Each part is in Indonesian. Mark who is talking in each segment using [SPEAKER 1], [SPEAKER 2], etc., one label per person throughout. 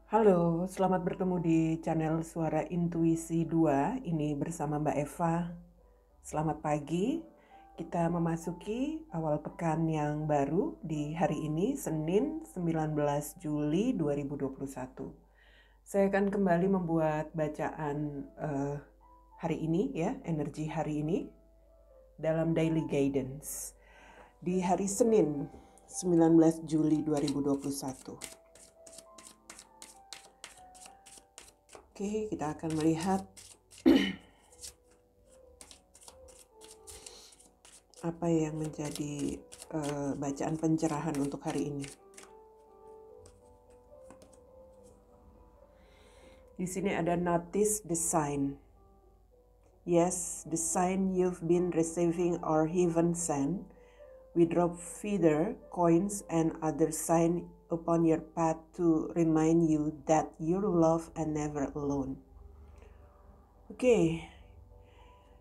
[SPEAKER 1] Halo, selamat bertemu di channel Suara Intuisi 2. Ini bersama Mbak Eva. Selamat pagi. Kita memasuki awal pekan yang baru di hari ini, Senin 19 Juli 2021. Saya akan kembali membuat bacaan hari ini ya, energi hari ini dalam Daily Guidance di hari Senin 19 Juli 2021. Oke, kita akan melihat apa yang menjadi bacaan pencerahan untuk hari ini. Di sini ada notice the sign. Yes, the sign you've been receiving are heaven sent. We drop feather, coins, and other sign upon your path to remind you that you're loved and never alone. Oke,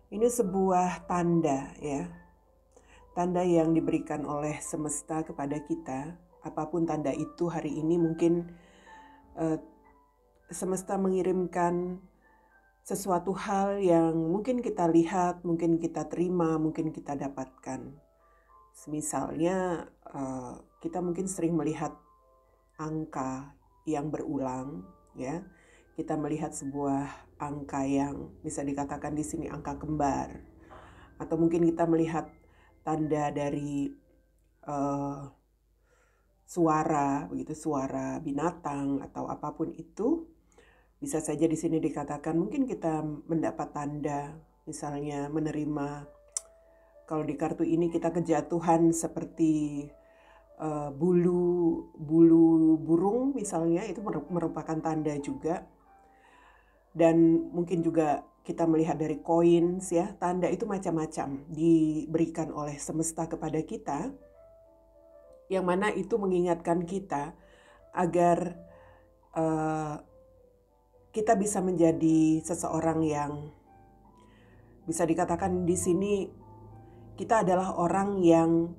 [SPEAKER 1] ini sebuah tanda ya. Tanda yang diberikan oleh semesta kepada kita, apapun tanda itu hari ini mungkin semesta mengirimkan sesuatu hal yang mungkin kita lihat, mungkin kita terima, mungkin kita dapatkan. Misalnya kita mungkin sering melihat angka yang berulang ya. Kita melihat sebuah angka yang bisa dikatakan di sini angka kembar. Atau mungkin kita melihat tanda dari suara, begitu, suara binatang atau apapun itu. Bisa saja di sini dikatakan mungkin kita mendapat tanda, misalnya menerima, kalau di kartu ini kita kejatuhan seperti bulu burung misalnya, itu merupakan tanda juga. Dan mungkin juga kita melihat dari coins ya, tanda itu macam-macam diberikan oleh semesta kepada kita, yang mana itu mengingatkan kita agar kita bisa menjadi seseorang yang bisa dikatakan di sini kita adalah orang yang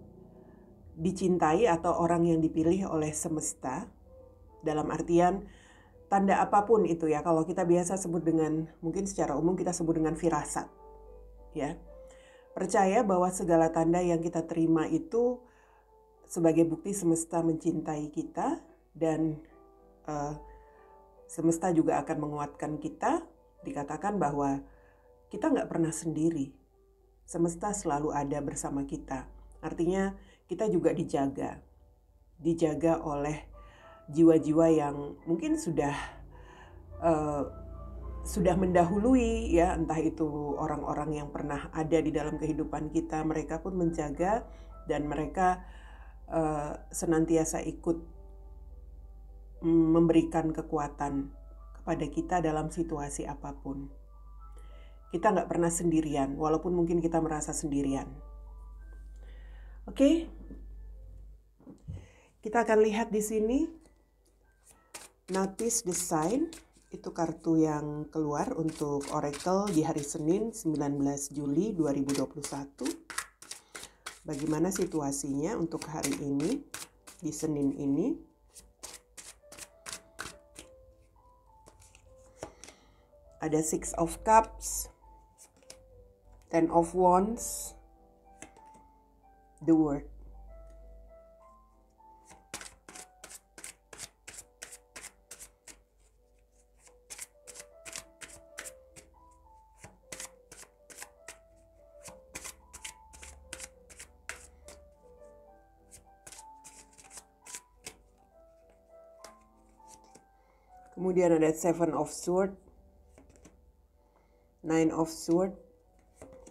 [SPEAKER 1] dicintai atau orang yang dipilih oleh semesta. Dalam artian tanda apapun itu ya, kalau kita biasa sebut dengan, mungkin secara umum kita sebut dengan firasat ya. Percaya bahwa segala tanda yang kita terima itu sebagai bukti semesta mencintai kita, dan semesta juga akan menguatkan kita. Dikatakan bahwa kita nggak pernah sendiri. Semesta selalu ada bersama kita. Artinya kita juga dijaga oleh jiwa-jiwa yang mungkin sudah mendahului ya, entah itu orang-orang yang pernah ada di dalam kehidupan kita, mereka pun menjaga dan mereka senantiasa ikut memberikan kekuatan kepada kita dalam situasi apapun. Kita nggak pernah sendirian, walaupun mungkin kita merasa sendirian. Oke, kita akan lihat di sini. Notice the sign, itu kartu yang keluar untuk Oracle di hari Senin 19 Juli 2021. Bagaimana situasinya untuk hari ini, di Senin ini? Ada Six of Cups, Ten of Wands, the World. Kemudian ada Seven of Swords, Nine of Swords,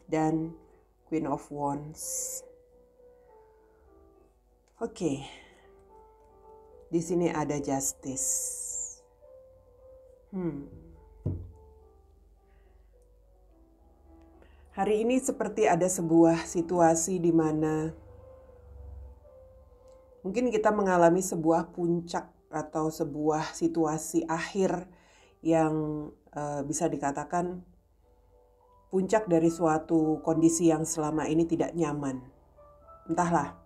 [SPEAKER 1] dan Queen of Wands. Oke. Di sini ada Justice. Hari ini seperti ada sebuah situasi di mana mungkin kita mengalami sebuah puncak atau sebuah situasi akhir yang bisa dikatakan puncak dari suatu kondisi yang selama ini tidak nyaman. Entahlah,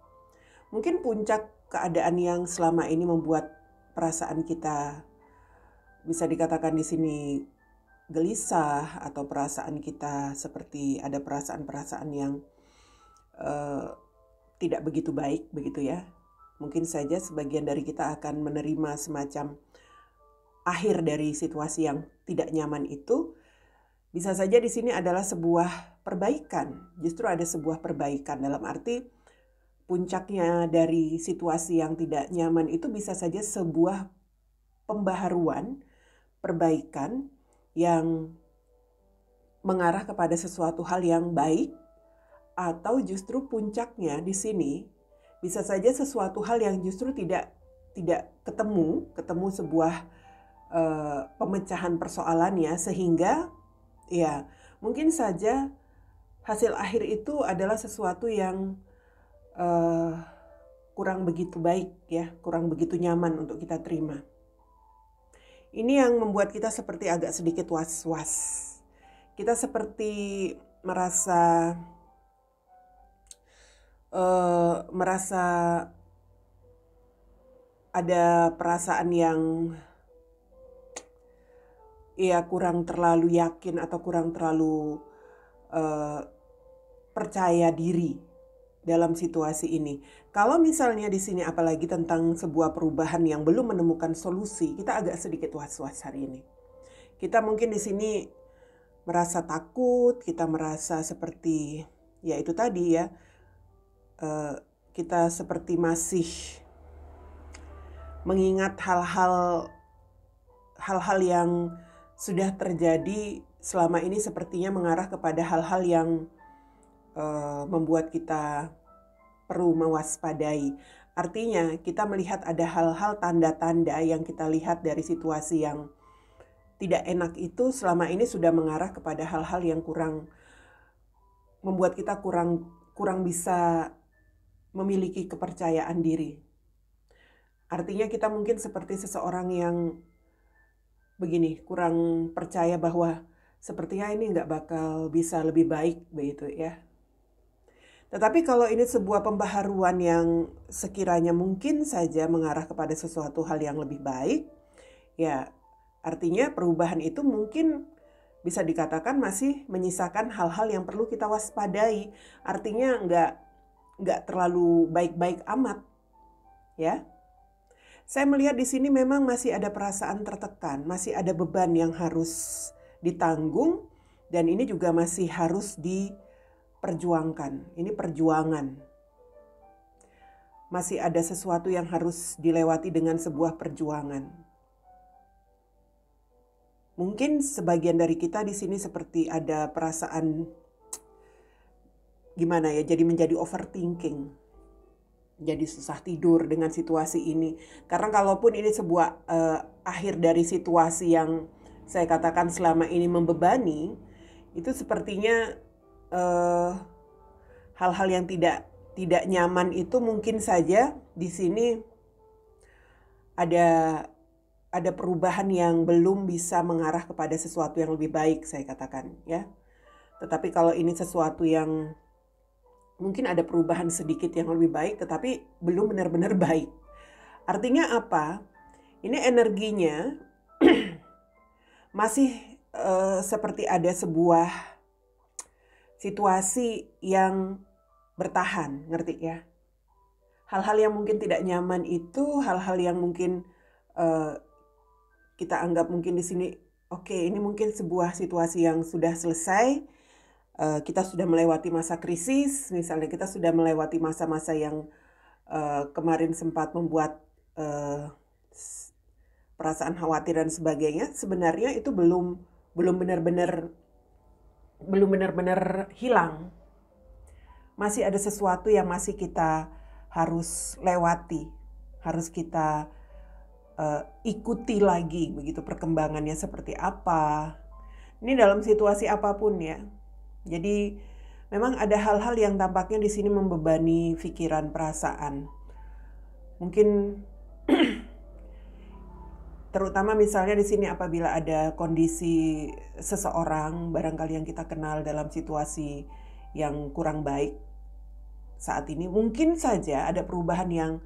[SPEAKER 1] mungkin puncak keadaan yang selama ini membuat perasaan kita bisa dikatakan di sini gelisah, atau perasaan kita seperti ada perasaan-perasaan yang tidak begitu baik, begitu ya. Mungkin saja sebagian dari kita akan menerima semacam akhir dari situasi yang tidak nyaman itu. Bisa saja di sini adalah sebuah perbaikan. Justru ada sebuah perbaikan, dalam arti puncaknya dari situasi yang tidak nyaman itu bisa saja sebuah pembaharuan, perbaikan yang mengarah kepada sesuatu hal yang baik, atau justru puncaknya di sini bisa saja sesuatu hal yang justru tidak ketemu sebuah pemecahan persoalannya, sehingga ya mungkin saja hasil akhir itu adalah sesuatu yang kurang begitu baik ya, kurang begitu nyaman untuk kita terima. Ini yang membuat kita seperti agak sedikit was-was. Kita seperti merasa ada perasaan yang ya kurang terlalu yakin atau kurang terlalu percaya diri dalam situasi ini. Kalau misalnya di sini apalagi tentang sebuah perubahan yang belum menemukan solusi, kita agak sedikit was-was hari ini. Kita mungkin di sini merasa takut, kita merasa seperti ya itu tadi ya, kita seperti masih mengingat hal-hal yang sudah terjadi selama ini, sepertinya mengarah kepada hal-hal yang membuat kita perlu mewaspadai. Artinya kita melihat ada hal-hal tanda-tanda yang kita lihat dari situasi yang tidak enak itu selama ini sudah mengarah kepada hal-hal yang kurang membuat kita kurang bisa memiliki kepercayaan diri. Artinya kita mungkin seperti seseorang yang begini, kurang percaya bahwa sepertinya ini nggak bakal bisa lebih baik begitu ya. Tetapi kalau ini sebuah pembaharuan yang sekiranya mungkin saja mengarah kepada sesuatu hal yang lebih baik, ya artinya perubahan itu mungkin bisa dikatakan masih menyisakan hal-hal yang perlu kita waspadai. Artinya nggak terlalu baik-baik amat, ya. Saya melihat di sini memang masih ada perasaan tertekan, masih ada beban yang harus ditanggung, dan ini juga masih harus diperjuangkan. Ini perjuangan. Masih ada sesuatu yang harus dilewati dengan sebuah perjuangan. Mungkin sebagian dari kita di sini seperti ada perasaan gimana ya, jadi menjadi overthinking. Jadi susah tidur dengan situasi ini. Karena kalaupun ini sebuah akhir dari situasi yang saya katakan selama ini membebani, itu sepertinya hal-hal yang tidak nyaman itu mungkin saja di sini ada perubahan yang belum bisa mengarah kepada sesuatu yang lebih baik, saya katakan ya. Tetapi kalau ini sesuatu yang mungkin ada perubahan sedikit yang lebih baik, tetapi belum benar-benar baik. Artinya apa? Ini energinya masih seperti ada sebuah situasi yang bertahan, ngerti ya? Hal-hal yang mungkin tidak nyaman itu, hal-hal yang mungkin kita anggap mungkin di sini, oke, ini mungkin sebuah situasi yang sudah selesai. Kita sudah melewati masa krisis, misalnya kita sudah melewati masa-masa yang kemarin sempat membuat perasaan khawatir dan sebagainya. Sebenarnya itu belum benar-benar hilang. Masih ada sesuatu yang masih kita harus lewati, harus kita ikuti lagi, begitu perkembangannya seperti apa. Ini dalam situasi apapun ya. Jadi memang ada hal-hal yang tampaknya di sini membebani pikiran, perasaan. Mungkin terutama misalnya di sini apabila ada kondisi seseorang barangkali yang kita kenal dalam situasi yang kurang baik saat ini, mungkin saja ada perubahan yang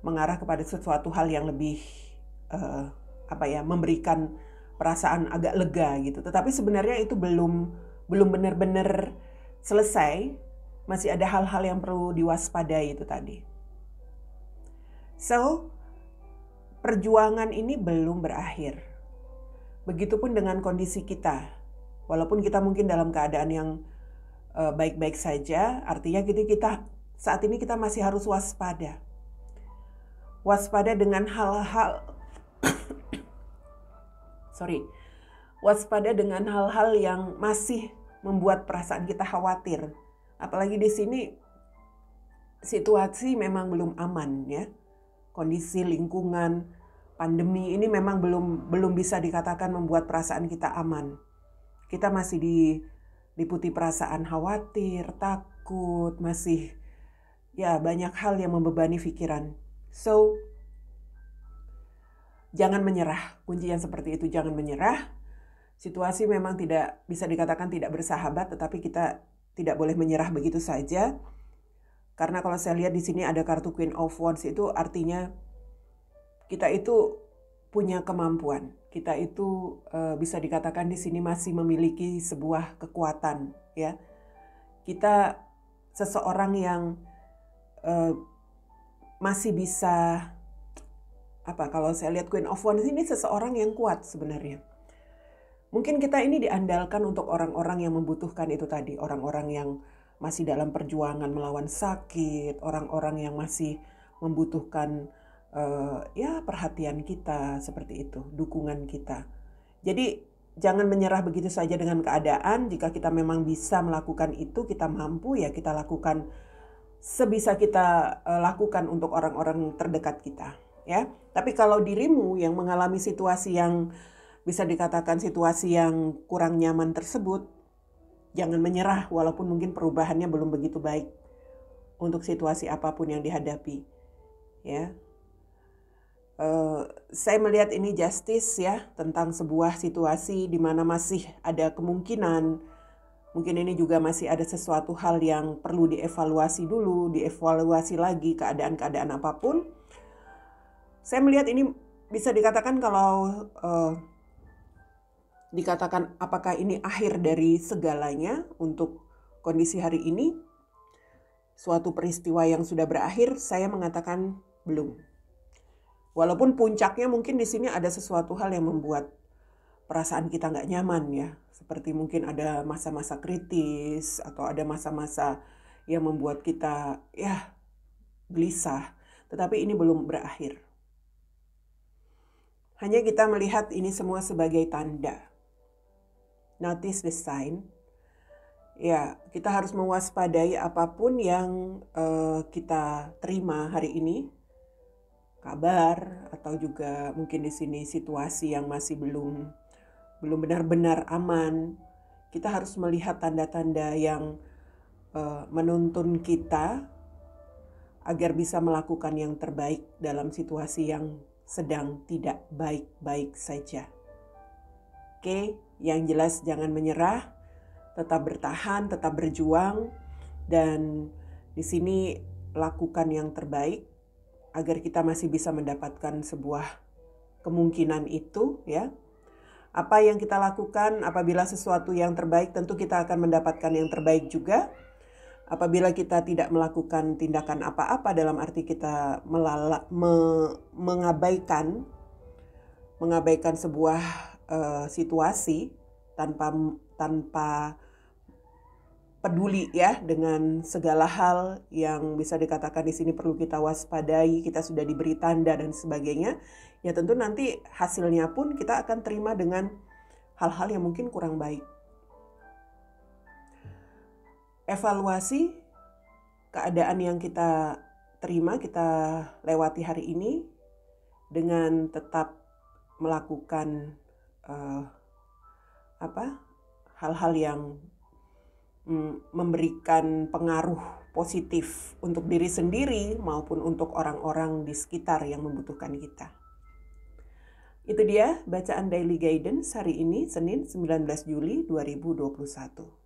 [SPEAKER 1] mengarah kepada sesuatu hal yang lebih memberikan perasaan agak lega gitu. Tetapi sebenarnya itu belum benar-benar selesai, masih ada hal-hal yang perlu diwaspadai itu tadi. So, perjuangan ini belum berakhir. Begitupun dengan kondisi kita. Walaupun kita mungkin dalam keadaan yang baik-baik saja, artinya kita saat ini kita masih harus waspada. Waspada dengan hal-hal waspada dengan hal-hal yang masih membuat perasaan kita khawatir. Apalagi di sini situasi memang belum aman ya. Kondisi lingkungan, pandemi ini memang belum bisa dikatakan membuat perasaan kita aman. Kita masih diliputi perasaan khawatir, takut, masih ya banyak hal yang membebani pikiran. So, jangan menyerah. Kunci yang seperti itu, jangan menyerah. Situasi memang tidak bisa dikatakan tidak bersahabat, tetapi kita tidak boleh menyerah begitu saja. Karena kalau saya lihat di sini ada kartu Queen of Wands, itu artinya kita itu punya kemampuan. Kita itu bisa dikatakan di sini masih memiliki sebuah kekuatan, ya. Kita seseorang yang masih bisa kalau saya lihat Queen of Wands ini seseorang yang kuat sebenarnya. Mungkin kita ini diandalkan untuk orang-orang yang membutuhkan itu tadi, orang-orang yang masih dalam perjuangan melawan sakit, orang-orang yang masih membutuhkan perhatian kita seperti itu, dukungan kita. Jadi jangan menyerah begitu saja dengan keadaan. Jika kita memang bisa melakukan itu, kita mampu ya kita lakukan sebisa kita lakukan untuk orang-orang terdekat kita, ya. Tapi kalau dirimu yang mengalami situasi yang bisa dikatakan situasi yang kurang nyaman tersebut, jangan menyerah walaupun mungkin perubahannya belum begitu baik untuk situasi apapun yang dihadapi, ya. Saya melihat ini justice ya, tentang sebuah situasi di mana masih ada kemungkinan. Mungkin ini juga masih ada sesuatu hal yang perlu dievaluasi dulu, dievaluasi lagi keadaan-keadaan apapun. Saya melihat ini bisa dikatakan kalau dikatakan apakah ini akhir dari segalanya untuk kondisi hari ini, suatu peristiwa yang sudah berakhir, saya mengatakan belum. Walaupun puncaknya mungkin di sini ada sesuatu hal yang membuat perasaan kita nggak nyaman ya. Seperti mungkin ada masa-masa kritis atau ada masa-masa yang membuat kita gelisah. Tetapi ini belum berakhir. Hanya kita melihat ini semua sebagai tanda. Notice the sign. Ya, kita harus mewaspadai apapun yang kita terima hari ini. Kabar atau juga mungkin di sini situasi yang masih belum benar-benar aman. Kita harus melihat tanda-tanda yang menuntun kita agar bisa melakukan yang terbaik dalam situasi yang sedang tidak baik-baik saja. Oke, yang jelas jangan menyerah, tetap bertahan, tetap berjuang, dan di sini lakukan yang terbaik agar kita masih bisa mendapatkan sebuah kemungkinan itu, ya. Apa yang kita lakukan apabila sesuatu yang terbaik, tentu kita akan mendapatkan yang terbaik juga. Apabila kita tidak melakukan tindakan apa-apa, dalam arti kita mengabaikan sebuah situasi tanpa peduli ya dengan segala hal yang bisa dikatakan di sini perlu kita waspadai, kita sudah diberi tanda dan sebagainya. Ya tentu nanti hasilnya pun kita akan terima dengan hal-hal yang mungkin kurang baik. Evaluasi keadaan yang kita terima, kita lewati hari ini dengan tetap melakukan hal-hal yang memberikan pengaruh positif untuk diri sendiri maupun untuk orang-orang di sekitar yang membutuhkan kita. Itu dia bacaan Daily Guidance hari ini, Senin 19 Juli 2021.